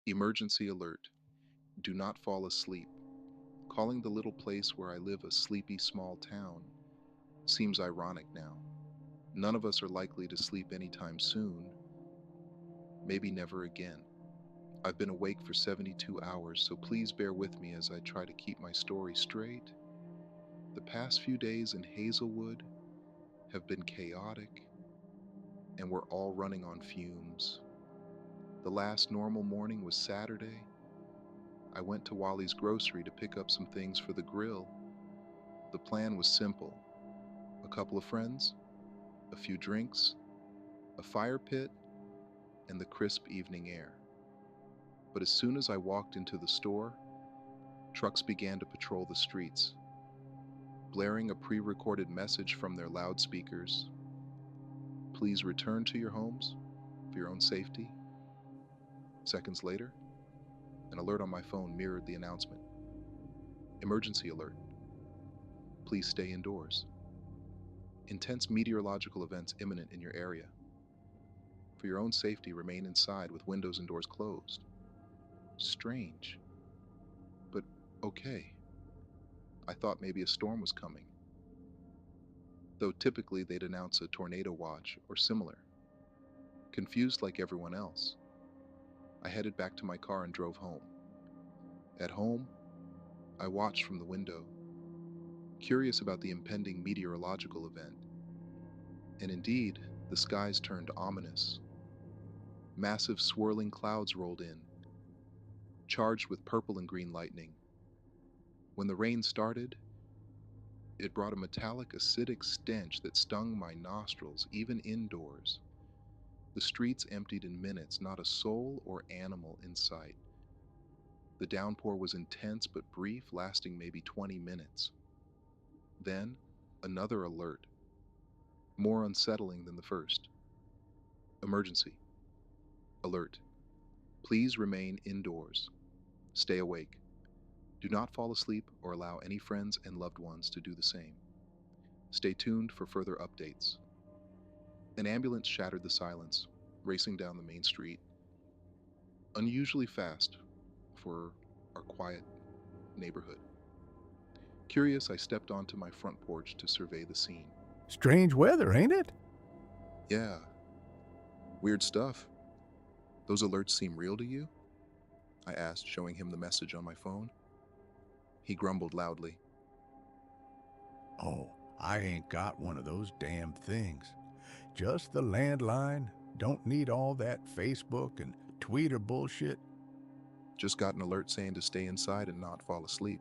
Emergency alert. Do not fall asleep. Calling the little place where I live a sleepy small town seems ironic now. None of us are likely to sleep anytime soon, maybe never again. I've been awake for 72 hours, so please bear with me as I try to keep my story straight. The past few days in Hazelwood have been chaotic, and we're all running on fumes. The last normal morning was Saturday. I went to Wally's grocery to pick up some things for the grill. The plan was simple: a couple of friends, a few drinks, a fire pit, and the crisp evening air. But as soon as I walked into the store, trucks began to patrol the streets, blaring a pre-recorded message from their loudspeakers. Please return to your homes for your own safety. Seconds later, an alert on my phone mirrored the announcement. Emergency alert. Please stay indoors. Intense meteorological events imminent in your area. For your own safety, remain inside with windows and doors closed. Strange, but okay. I thought maybe a storm was coming, though typically they'd announce a tornado watch or similar. Confused like everyone else, I headed back to my car and drove home. At home, I watched from the window, curious about the impending meteorological event. And indeed, the skies turned ominous. Massive swirling clouds rolled in, charged with purple and green lightning. When the rain started, it brought a metallic acidic stench that stung my nostrils, even indoors. The streets emptied in minutes, not a soul or animal in sight. The downpour was intense but brief, lasting maybe 20 minutes. Then, another alert, more unsettling than the first. Emergency. Alert. Please remain indoors. Stay awake. Do not fall asleep or allow any friends and loved ones to do the same. Stay tuned for further updates. An ambulance shattered the silence, racing down the main street, unusually fast for our quiet neighborhood. Curious, I stepped onto my front porch to survey the scene. Strange weather, ain't it? Yeah, weird stuff. Those alerts seem real to you? I asked, showing him the message on my phone. He grumbled loudly. Oh, I ain't got one of those damn things. Just the landline. Don't need all that Facebook and Twitter bullshit. Just got an alert saying to stay inside and not fall asleep.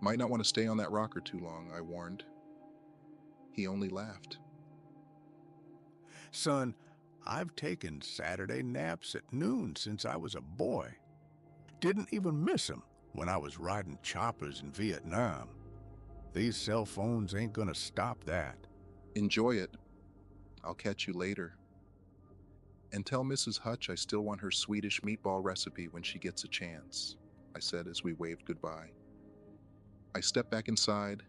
Might not want to stay on that rocker too long, I warned. He only laughed. Son, I've taken Saturday naps at noon since I was a boy. Didn't even miss 'em when I was riding choppers in Vietnam. These cell phones ain't gonna stop that. Enjoy it. I'll catch you later. And tell Mrs. Hutch I still want her Swedish meatball recipe when she gets a chance, I said as we waved goodbye. I stepped back inside,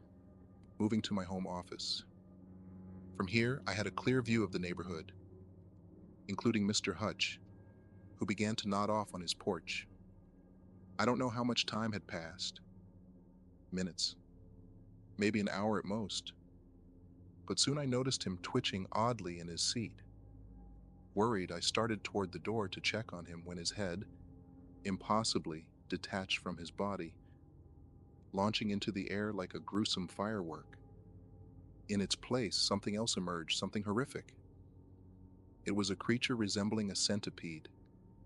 moving to my home office. From here, I had a clear view of the neighborhood, including Mr. Hutch, who began to nod off on his porch. I don't know how much time had passed. Minutes. Maybe an hour at most. But soon I noticed him twitching oddly in his seat. Worried, I started toward the door to check on him when his head, impossibly detached from his body, launching into the air like a gruesome firework. In its place, something else emerged, something horrific. It was a creature resembling a centipede,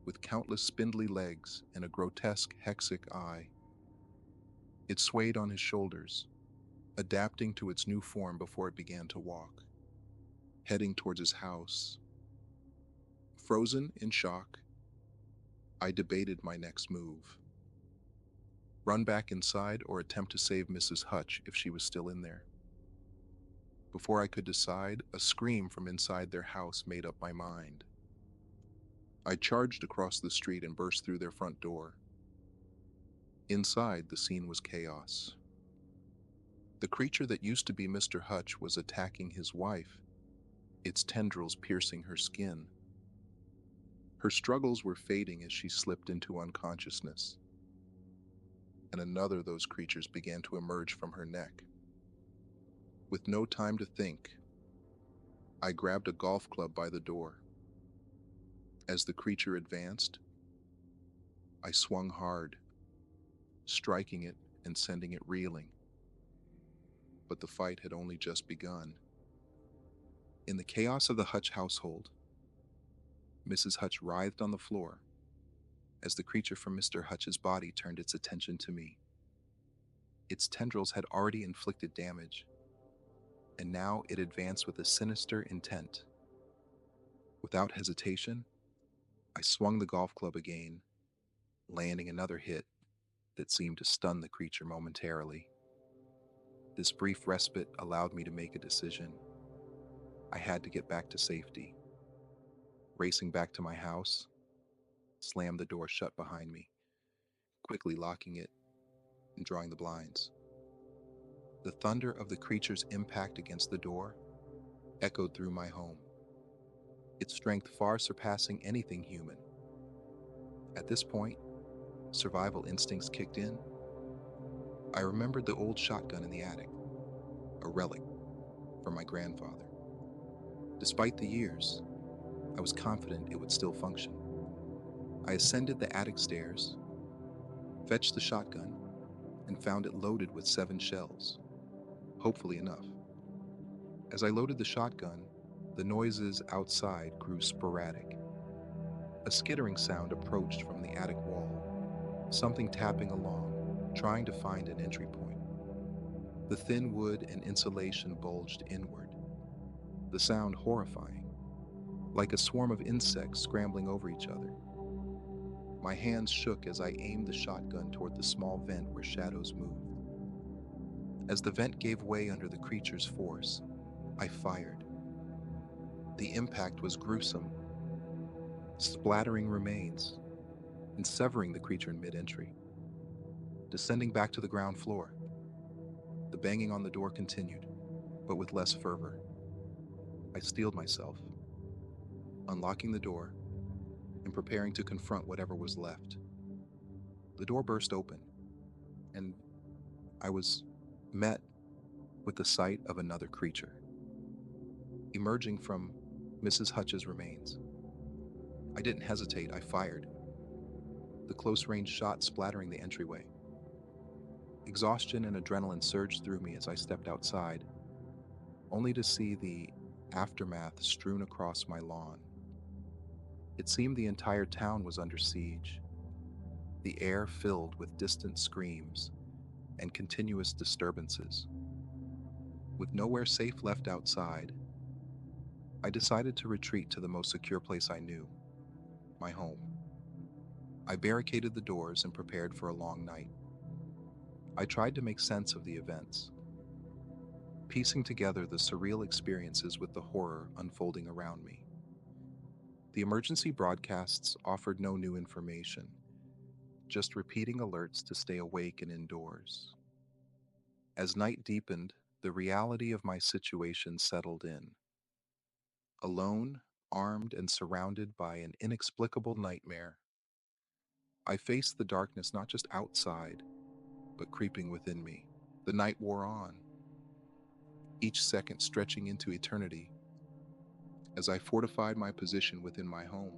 with countless spindly legs and a grotesque hexic eye. It swayed on his shoulders, adapting to its new form before it began to walk, heading towards his house. Frozen in shock, I debated my next move. Run back inside or attempt to save Mrs. Hutch if she was still in there. Before I could decide, a scream from inside their house made up my mind. I charged across the street and burst through their front door. Inside, the scene was chaos. The creature that used to be Mr. Hutch was attacking his wife, its tendrils piercing her skin. Her struggles were fading as she slipped into unconsciousness, and another of those creatures began to emerge from her neck. With no time to think, I grabbed a golf club by the door. As the creature advanced, I swung hard, striking it and sending it reeling. But the fight had only just begun. In the chaos of the Hutch household, Mrs. Hutch writhed on the floor as the creature from Mr. Hutch's body turned its attention to me. Its tendrils had already inflicted damage, and now it advanced with a sinister intent. Without hesitation, I swung the golf club again, landing another hit that seemed to stun the creature momentarily. This brief respite allowed me to make a decision. I had to get back to safety. Racing back to my house, slammed the door shut behind me, quickly locking it and drawing the blinds. The thunder of the creature's impact against the door echoed through my home, its strength far surpassing anything human. At this point, survival instincts kicked in. I remembered the old shotgun in the attic, a relic from my grandfather. Despite the years, I was confident it would still function. I ascended the attic stairs, fetched the shotgun, and found it loaded with 7 shells, hopefully enough. As I loaded the shotgun, the noises outside grew sporadic. A skittering sound approached from the attic wall, something tapping along, trying to find an entry point. The thin wood and insulation bulged inward, the sound horrifying, like a swarm of insects scrambling over each other. My hands shook as I aimed the shotgun toward the small vent where shadows moved. As the vent gave way under the creature's force, I fired. The impact was gruesome, splattering remains and severing the creature in mid-entry. Descending back to the ground floor, the banging on the door continued, but with less fervor. I steeled myself, unlocking the door and preparing to confront whatever was left. The door burst open, and I was met with the sight of another creature, emerging from Mrs. Hutch's remains. I didn't hesitate, I fired, the close-range shot splattering the entryway. Exhaustion and adrenaline surged through me as I stepped outside, only to see the aftermath strewn across my lawn. It seemed the entire town was under siege, the air filled with distant screams and continuous disturbances. With nowhere safe left outside, I decided to retreat to the most secure place I knew, my home. I barricaded the doors and prepared for a long night. I tried to make sense of the events, piecing together the surreal experiences with the horror unfolding around me. The emergency broadcasts offered no new information, just repeating alerts to stay awake and indoors. As night deepened, the reality of my situation settled in. Alone, armed, and surrounded by an inexplicable nightmare, I faced the darkness not just outside, but creeping within me. The night wore on, each second stretching into eternity as I fortified my position within my home.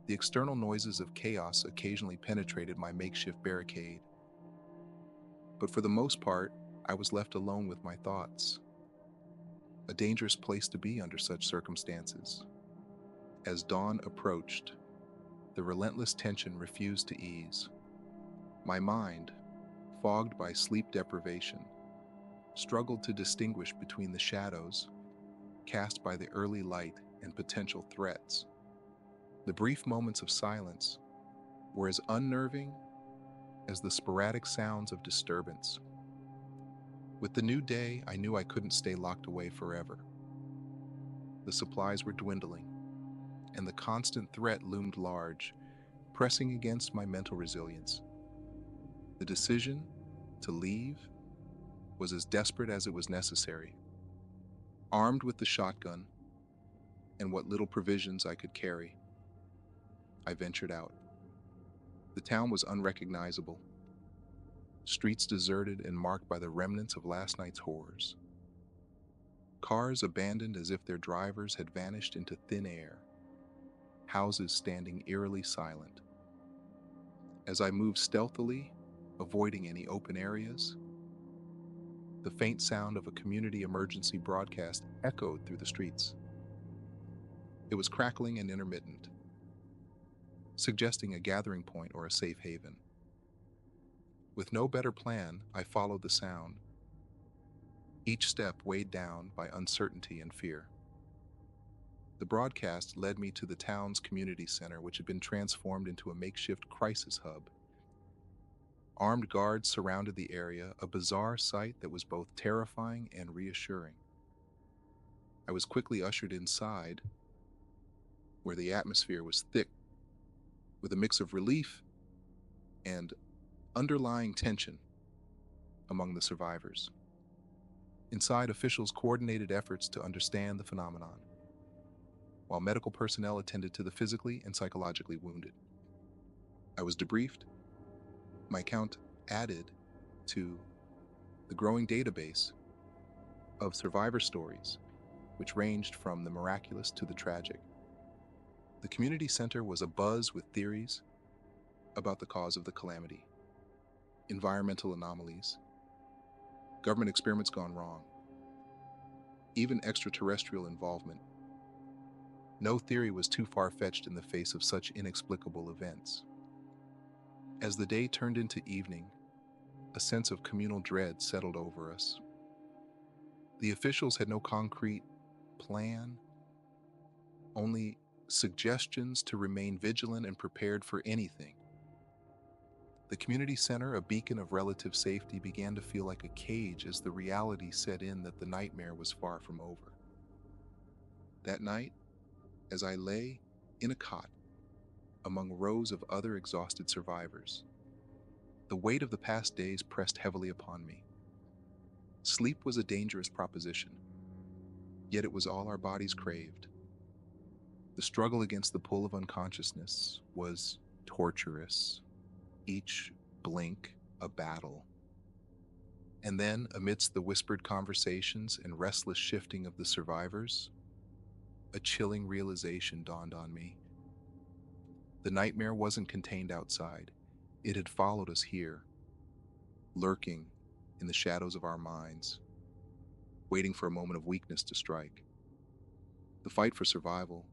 The external noises of chaos occasionally penetrated my makeshift barricade, but for the most part, I was left alone with my thoughts. A dangerous place to be under such circumstances. As dawn approached, the relentless tension refused to ease. My mind, fogged by sleep deprivation, struggled to distinguish between the shadows cast by the early light and potential threats. The brief moments of silence were as unnerving as the sporadic sounds of disturbance. With the new day, I knew I couldn't stay locked away forever. The supplies were dwindling, and the constant threat loomed large, pressing against my mental resilience. The decision to leave was as desperate as it was necessary. Armed with the shotgun and what little provisions I could carry, I ventured out. The town was unrecognizable, streets deserted and marked by the remnants of last night's horrors. Cars abandoned as if their drivers had vanished into thin air, houses standing eerily silent. As I moved stealthily, avoiding any open areas, the faint sound of a community emergency broadcast echoed through the streets. It was crackling and intermittent, suggesting a gathering point or a safe haven. With no better plan, I followed the sound, each step weighed down by uncertainty and fear. The broadcast led me to the town's community center, which had been transformed into a makeshift crisis hub. Armed guards surrounded the area, a bizarre sight that was both terrifying and reassuring. I was quickly ushered inside, where the atmosphere was thick with a mix of relief and underlying tension among the survivors. Inside, officials coordinated efforts to understand the phenomenon, while medical personnel attended to the physically and psychologically wounded. I was debriefed, my account added to the growing database of survivor stories, which ranged from the miraculous to the tragic. The community center was abuzz with theories about the cause of the calamity, environmental anomalies, government experiments gone wrong, even extraterrestrial involvement. No theory was too far-fetched in the face of such inexplicable events. As the day turned into evening, a sense of communal dread settled over us. The officials had no concrete plan, only suggestions to remain vigilant and prepared for anything. The community center, a beacon of relative safety, began to feel like a cage as the reality set in that the nightmare was far from over. That night, as I lay in a cot among rows of other exhausted survivors, the weight of the past days pressed heavily upon me. Sleep was a dangerous proposition, yet it was all our bodies craved. The struggle against the pull of unconsciousness was torturous, each blink a battle. And then, amidst the whispered conversations and restless shifting of the survivors, a chilling realization dawned on me. The nightmare wasn't contained outside. It had followed us here, lurking in the shadows of our minds, waiting for a moment of weakness to strike. The fight for survival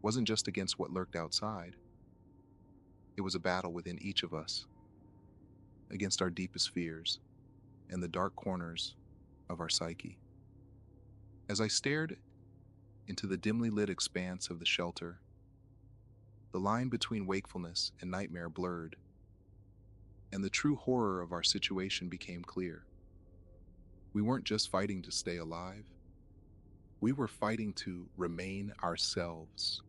wasn't just against what lurked outside. It was a battle within each of us, against our deepest fears and the dark corners of our psyche. As I stared into the dimly lit expanse of the shelter, the line between wakefulness and nightmare blurred, and the true horror of our situation became clear. We weren't just fighting to stay alive. We were fighting to remain ourselves.